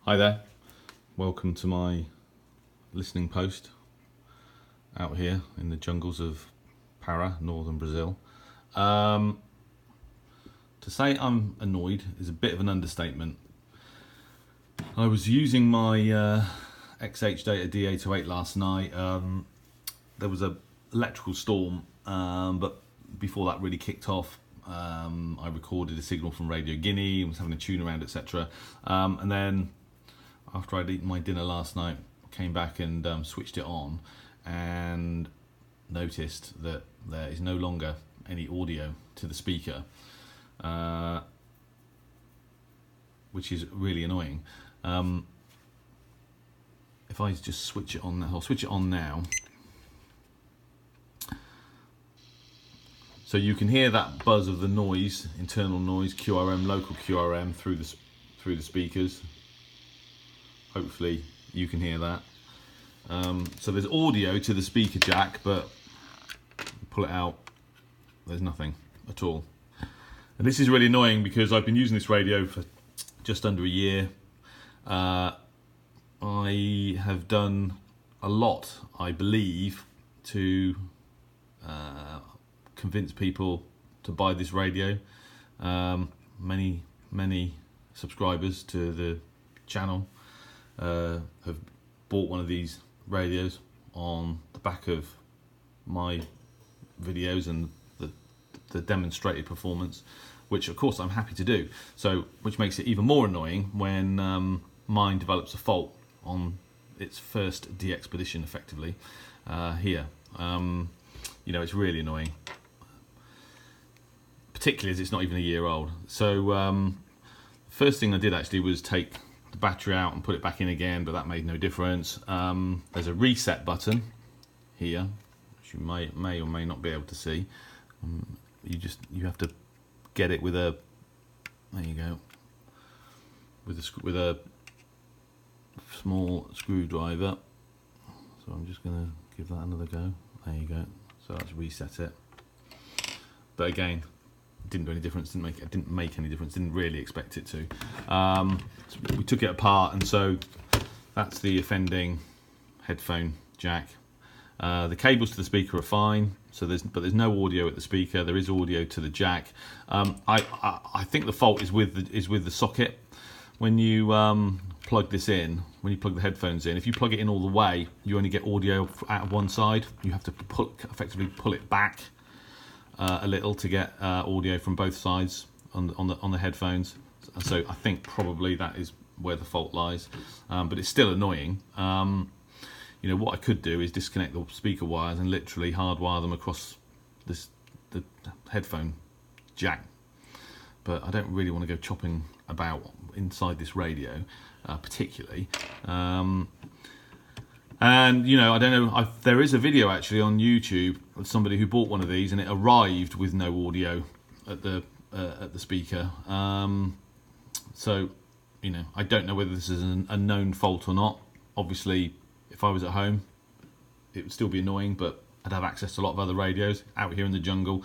Hi there, welcome to my listening post out here in the jungles of Para, northern Brazil. To say I'm annoyed is a bit of an understatement. I was using my XHDATA D-808 last night. There was an electrical storm, but before that really kicked off, I recorded a signal from Radio Guinea, was having a tune around, etc. And then after I'd eaten my dinner last night, came back and switched it on and noticed that there is no longer any audio to the speaker, which is really annoying. If I just switch it on, I'll switch it on now. So you can hear that buzz of the noise, internal noise, QRM, local QRM through the speakers. Hopefully you can hear that. So there's audio to the speaker jack, but pull it out, there's nothing at all. And this is really annoying because I've been using this radio for just under a year. I have done a lot, I believe, to convince people to buy this radio. Many subscribers to the channel have bought one of these radios on the back of my videos and the demonstrated performance, which of course I'm happy to do. So, which makes it even more annoying when mine develops a fault on its first DX-pedition, effectively here. You know, it's really annoying, particularly as it's not even a year old. So first thing I did actually was take the battery out and put it back in again, but that made no difference. There's a reset button here, which you may or may not be able to see. You have to get it with a, there you go, with a small screwdriver. So I'm just going to give that another go. There you go. So let's reset it. But again, didn't do any difference. Didn't make any difference. Didn't really expect it to. So we took it apart, and so that's the offending headphone jack. The cables to the speaker are fine. So but there's no audio at the speaker. There is audio to the jack. I think the fault is with the socket. When you plug this in, when you plug the headphones in, if you plug it in all the way, you only get audio out of one side. You have to effectively pull it back a little to get audio from both sides on the headphones. So I think probably that is where the fault lies, but it's still annoying. You know, what I could do is disconnect the speaker wires and literally hardwire them across the headphone jack, but I don't really want to go chopping about inside this radio particularly. And you know, I don't know, there is a video actually on YouTube of somebody who bought one of these and it arrived with no audio at the speaker. So, you know, I don't know whether this is a known fault or not. Obviously, if I was at home, it would still be annoying, but I'd have access to a lot of other radios out here in the jungle.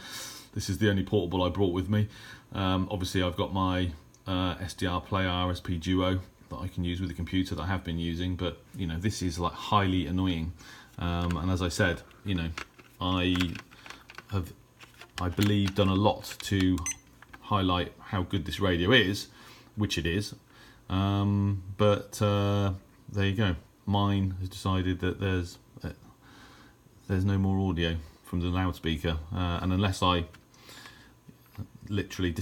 This is the only portable I brought with me. Obviously, I've got my SDR Player RSP Duo that I can use with the computer that I have been using, but you know, this is like highly annoying. And as I said, you know, I believe done a lot to highlight how good this radio is, which it is. But there you go. Mine has decided that there's no more audio from the loudspeaker, and unless I literally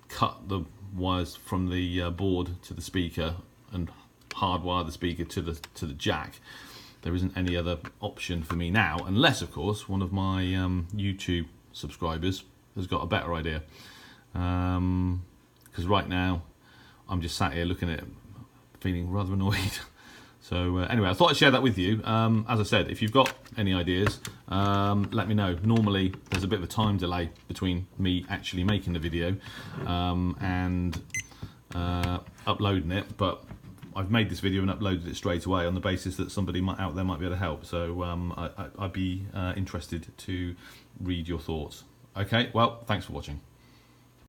cut the wires from the board to the speaker and hardwire the speaker to the jack, there isn't any other option for me now, unless of course one of my YouTube subscribers has got a better idea, because right now I'm just sat here looking at it feeling rather annoyed. So anyway, I thought I'd share that with you. As I said, if you've got any ideas, let me know. Normally, there's a bit of a time delay between me actually making the video and uploading it, but I've made this video and uploaded it straight away on the basis that somebody out there might be able to help. So I'd be interested to read your thoughts. Okay, well, thanks for watching.